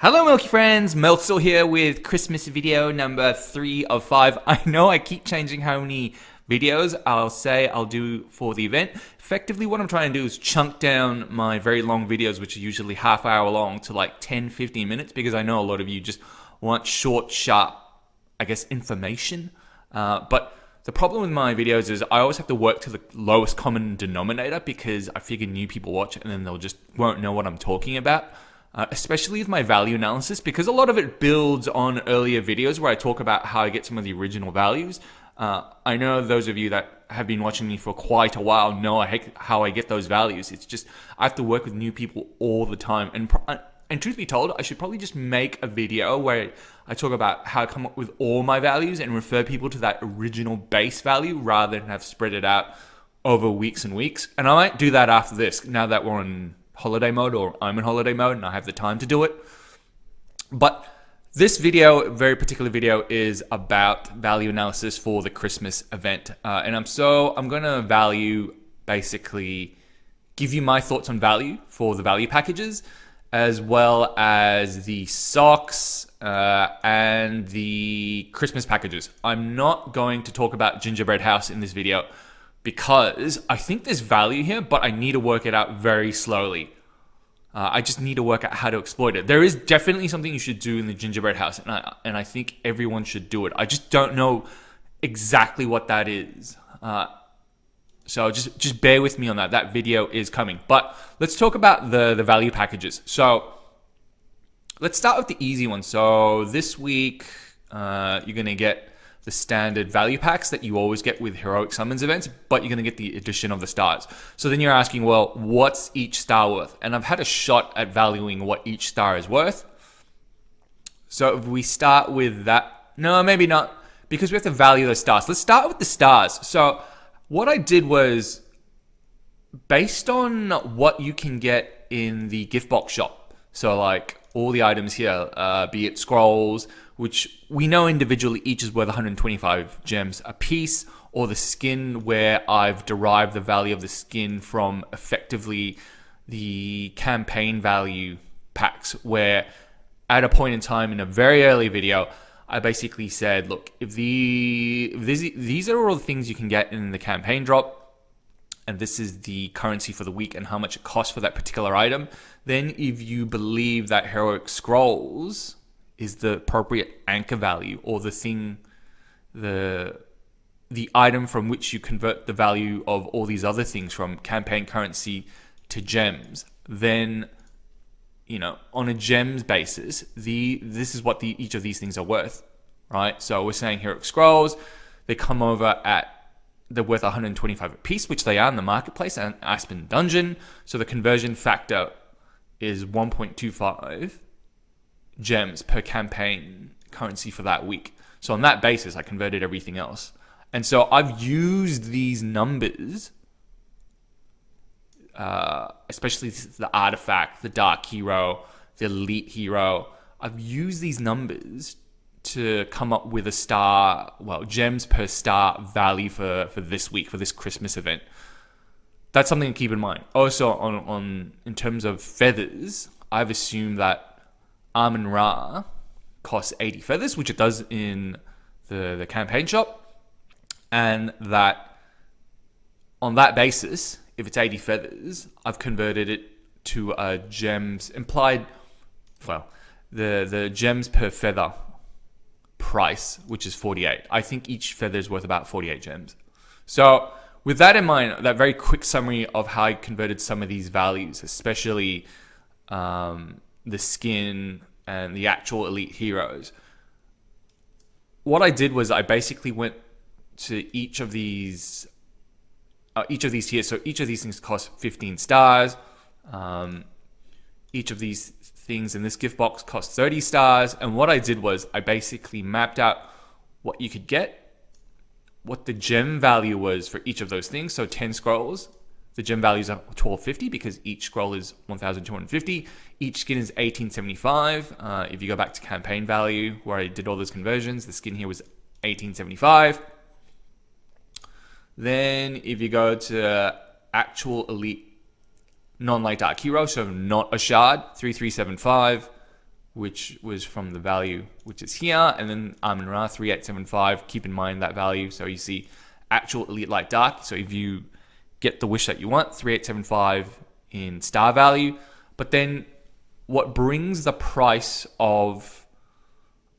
Hello Milky friends, MelkStehul here with Christmas video number 3 of 5. I know I keep changing how many videos I'll do for the event. Effectively what I'm trying to do is chunk down my very long videos, which are usually half hour long, to like 10-15 minutes, because I know a lot of you just want short, sharp, I guess, information. But the problem with my videos is I always have to work to the lowest common denominator, because I figure new people watch it and then they'll just won't know what I'm talking about. Especially with my value analysis, because a lot of it builds on earlier videos where I talk about how I get some of the original values. I know those of you that have been watching me for quite a while know how I get those values. It's just I have to work with new people all the time. And truth be told, I should probably just make a video where I talk about how I come up with all my values and refer people to that original base value rather than have spread it out over weeks and weeks. And I might do that after this, now that we're on holiday mode, or I'm in holiday mode and I have the time to do it. But this video, very particular video, is about value analysis for the Christmas event. And I'm gonna basically give you my thoughts on value for the value packages, as well as the socks and the Christmas packages. I'm not going to talk about Gingerbread House in this video, because I think there's value here, but I need to work it out very slowly. I just need to work out how to exploit it. There is definitely something you should do in the Gingerbread House, and I think everyone should do it. I just don't know exactly what that is. So just bear with me on that. That video is coming. But let's talk about the value packages. So let's start with the easy one. So this week, you're going to get the standard value packs that you always get with Heroic Summons events, but you're going to get the addition of the stars. So then you're asking, well, what's each star worth? And I've had a shot at valuing what each star is worth. So if we start with that, no, maybe not, because we have to value the stars. Let's start with the stars. So what I did was, based on what you can get in the gift box shop, so like all the items here, be it scrolls, which we know individually each is worth 125 gems a piece, or the skin, where I've derived the value of the skin from effectively the campaign value packs, where at a point in time in a very early video, I basically said, look, if these are all the things you can get in the campaign drop, and this is the currency for the week and how much it costs for that particular item, then if you believe that Heroic Scrolls is the appropriate anchor value, or the thing, the item from which you convert the value of all these other things from campaign currency to gems, then, you know, on a gems basis, this is what each of these things are worth, right? So we're saying Heroic Scrolls, they come over they're worth 125 a piece, which they are in the marketplace and Aspen Dungeon. So the conversion factor is 1.25 gems per campaign currency for that week. So on that basis, I converted everything else. And so I've used these numbers, especially the artifact, the dark hero, the elite hero. I've used these numbers to come up with gems per star value for this week, for this Christmas event. That's something to keep in mind. Also, in terms of feathers, I've assumed that Amun Ra costs 80 feathers, which it does in the campaign shop, and that on that basis, if it's 80 feathers, I've converted it to a gems implied, the gems per feather price, which is 48. I think each feather is worth about 48 gems. So with that in mind, that very quick summary of how I converted some of these values, especially the skin and the actual elite heroes. What I did was I basically went to each of these tiers. So each of these things cost 15 stars. Each of these things in this gift box cost 30 stars. And what I did was I basically mapped out what you could get, what the gem value was for each of those things. So 10 scrolls, the gem values are 1250 because each scroll is 1250. Each skin is 1875. If you go back to campaign value, where I did all those conversions, the skin here was 1875. Then if you go to actual elite non-light dark hero, so not a shard, 3375. which was from the value, which is here, and then Amun Ra 3875. Keep in mind that value. So you see actual elite light dark. So if you get the wish that you want, 3875 in star value. But then what brings the price of,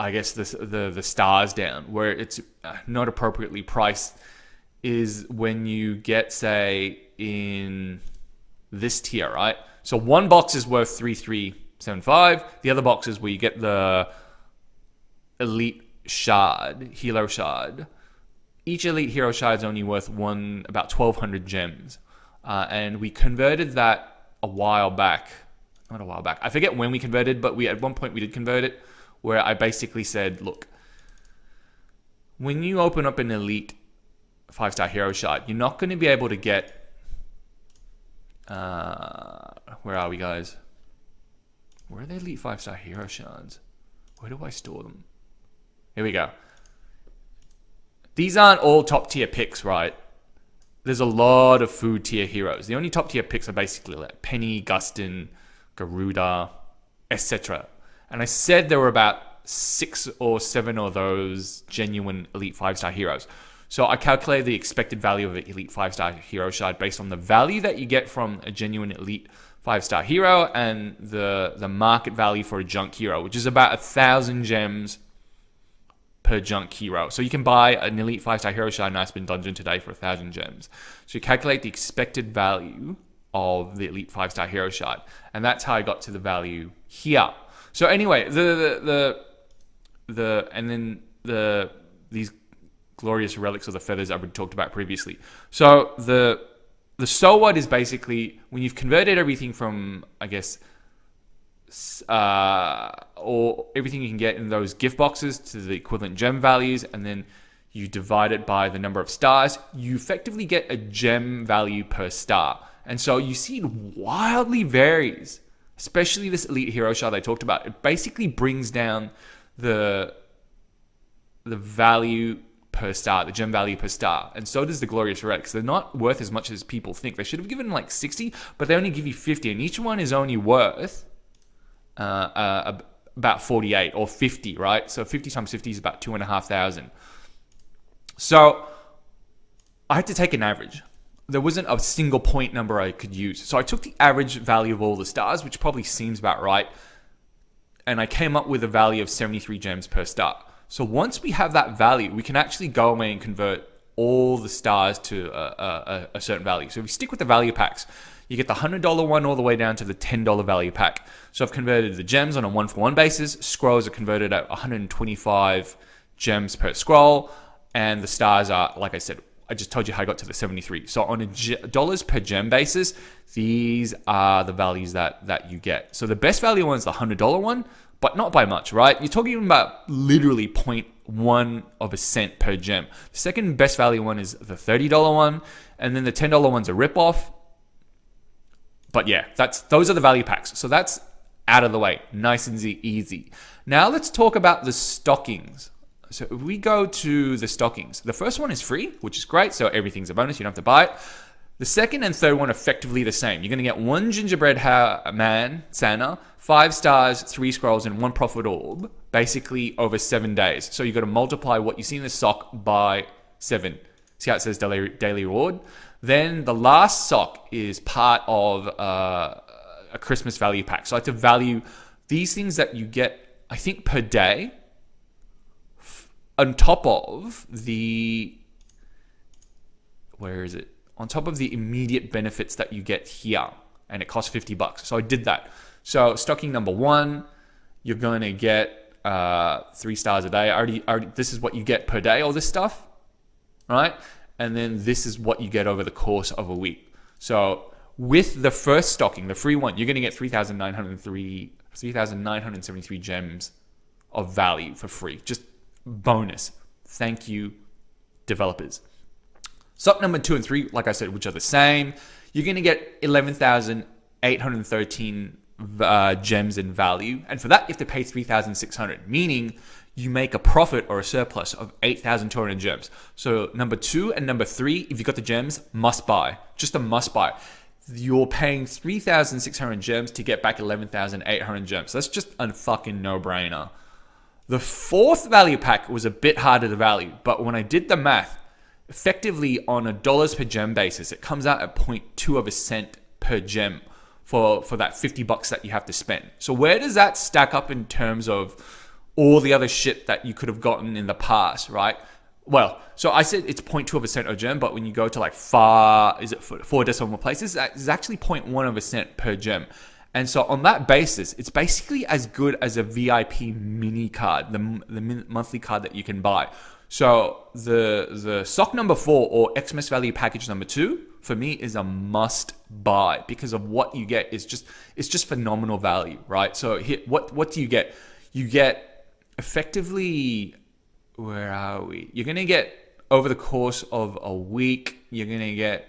I guess, the stars down, where it's not appropriately priced, is when you get, say, in this tier, right? So one box is worth 3375. The other box is where you get the elite shard, hero shard. Each elite hero shard is only worth about 1,200 gems. And we converted that a while back. Not a while back. I forget when we converted, but at one point we did convert it, where I basically said, look, when you open up an elite 5-star hero shard, you're not going to be able to get, where are we, guys? Where are the elite 5-star hero shards? Where do I store them? Here we go. These aren't all top tier picks, right? There's a lot of food tier heroes. The only top tier picks are basically like Penny, Gustin, Garuda, etc. And I said there were about 6 or 7 of those genuine elite 5-star heroes. So I calculated the expected value of an elite 5-star hero shard based on the value that you get from a genuine elite 5-star hero and the market value for a junk hero, which is about 1,000 gems per junk hero. So you can buy an elite 5-star hero shard in Icewind Dungeon today for 1,000 gems. So you calculate the expected value of the elite 5-star hero shard, and that's how I got to the value here. So anyway, these glorious relics of the feathers I've talked about previously. So the so what is basically when you've converted everything from, I guess, or everything you can get in those gift boxes to the equivalent gem values, and then you divide it by the number of stars, you effectively get a gem value per star. And so you see it wildly varies, especially this elite hero shard I talked about. It basically brings down the value per star, the gem value per star. And so does the glorious relics. They're not worth as much as people think. They should have given like 60, but they only give you 50, and each one is only worth about 48 or 50, right? So 50 times 50 is about 2,500. So I had to take an average. There wasn't a single point number I could use. So I took the average value of all the stars, which probably seems about right, and I came up with a value of 73 gems per star. So once we have that value, we can actually go away and convert all the stars to a certain value. So if we stick with the value packs, you get the $100 one all the way down to the $10 value pack. So I've converted the gems on a 1-for-1 basis. Scrolls are converted at 125 gems per scroll. And the stars are, like I said, I just told you how I got to the 73. So on a dollars per gem basis, these are the values that you get. So the best value one is the $100 one, but not by much, right? You're talking about literally 0.1 of a cent per gem. The second best value one is the $30 one, and then the $10 one's a ripoff. But yeah, those are the value packs. So that's out of the way, nice and easy. Now let's talk about the stockings. So if we go to the stockings, the first one is free, which is great. So everything's a bonus. You don't have to buy it. The second and third one are effectively the same. You're going to get 1 gingerbread man, Santa, 5 stars, 3 scrolls, and 1 profit orb, basically over 7 days. So you've got to multiply what you see in the sock by 7. See how it says daily reward? Then the last sock is part of a Christmas value pack. So I have to value these things that you get, I think, per day, on top of the, where is it? On top of the immediate benefits that you get here, and it costs $50. So I did that. So stocking number 1, you're going to get 3 stars a day. I already, this is what you get per day, all this stuff, right? And then this is what you get over the course of a week. So with the first stocking, the free one, you're going to get 3,973 gems of value for free. Just bonus. Thank you, developers. Stock number 2 and 3, like I said, which are the same. You're going to get 11,813 gems in value. And for that, you have to pay 3,600, meaning you make a profit or a surplus of 8,200 gems. So number 2 and number 3, if you got the gems, must buy. Just a must buy. you're paying 3,600 gems to get back 11,800 gems. So that's just a fucking no-brainer. The fourth value pack was a bit harder to value, but when I did the math, effectively on a dollars per gem basis, it comes out at 0.2 of a cent per gem for that $50 that you have to spend. So where does that stack up in terms of all the other shit that you could have gotten in the past, right? Well, so I said it's 0.2 of a cent a gem, but when you go to like four decimal places, it's actually 0.1 of a cent per gem. And so on that basis, it's basically as good as a VIP mini card, the monthly card that you can buy. So the sock number 4 or Xmas value package number 2 for me is a must buy because of what you get. It's just phenomenal value, right? So here, what do you get? You get effectively, where are we? You're gonna get over the course of a week, you're gonna get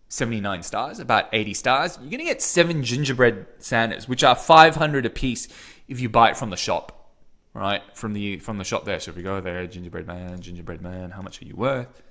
79 stars, about 80 stars. You're gonna get 7 gingerbread Santas, which are 500 a piece if you buy it from the shop, right? From the shop there. So if you go there, gingerbread man, how much are you worth?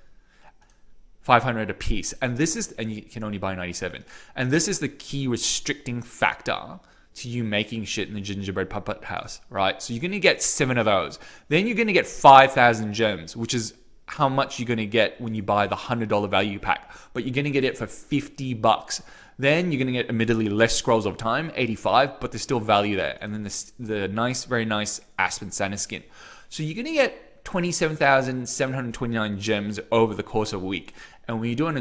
500 a piece. And you can only buy 97. And this is the key restricting factor to you making shit in the gingerbread puppet house, right? So you're gonna get 7 of those. Then you're gonna get 5,000 gems, which is how much you're going to get when you buy the $100 value pack, but you're going to get it for $50. Then you're going to get admittedly less scrolls of time, 85, but there's still value there. And then the nice, very nice Aspen Santa skin. So you're going to get 27,729 gems over the course of a week. And when you're doing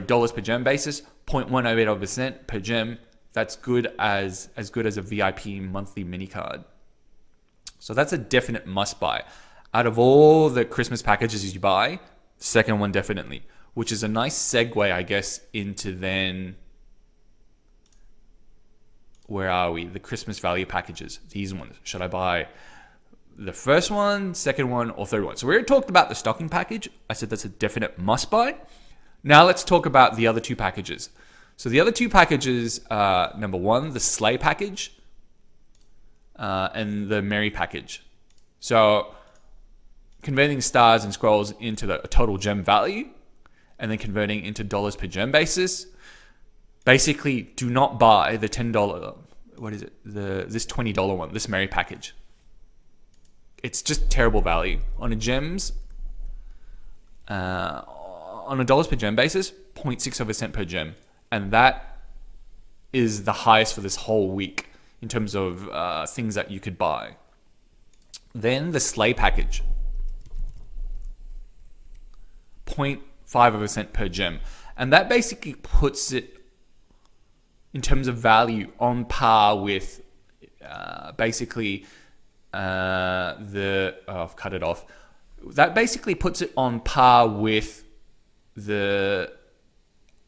dollars per gem basis, 0.108% per gem, that's as good as a VIP monthly mini card. So that's a definite must buy. Out of all the Christmas packages you buy, the second one definitely, which is a nice segue, I guess, into then, where are we? The Christmas value packages, these ones. Should I buy the first one, second one, or third one? So we already talked about the stocking package. I said that's a definite must buy. Now let's talk about the other 2 packages. So the other 2 packages are, number 1, the Sleigh package and the Merry package. So converting stars and scrolls into a total gem value and then converting into dollars per gem basis. Basically, do not buy the $10, what is it? This $20 one, this Merry package. It's just terrible value. On a gems, on a dollars per gem basis, 0.6 of a cent per gem. And that is the highest for this whole week in terms of things that you could buy. Then the Sleigh package. 0.5 of a cent per gem. And that basically puts it, in terms of value, on par with I've cut it off. That basically puts it on par with the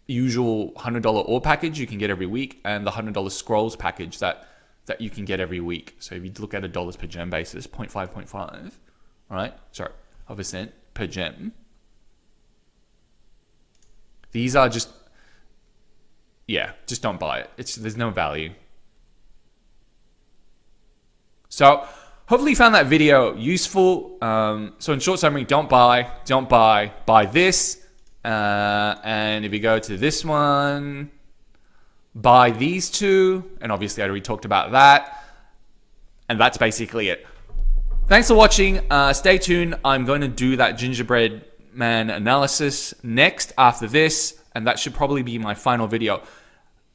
usual $100 ore package you can get every week and the $100 scrolls package that you can get every week. So if you look at a dollars per gem basis, 0.5, right? Sorry, of a cent per gem. These are just don't buy it. There's no value. So hopefully you found that video useful. So in short summary, don't buy this. And if you go to this one, buy these 2. And obviously I already talked about that. And that's basically it. Thanks for watching. Stay tuned. I'm going to do that gingerbread man analysis next after this, and that should probably be my final video.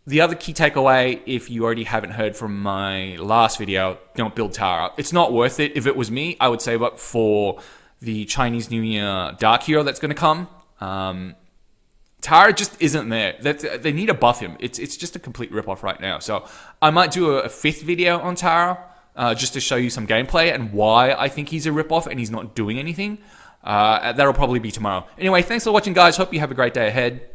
The other key takeaway, if you already haven't heard from my last video, don't build Tara. It's not worth it. If it was me, I would save up for the Chinese New Year Dark Hero that's going to come. Tara just isn't there. They need to buff him. It's just a complete ripoff right now. So I might do a 5th video on Tara just to show you some gameplay and why I think he's a ripoff and he's not doing anything. That'll probably be tomorrow. Anyway, thanks for watching, guys. Hope you have a great day ahead.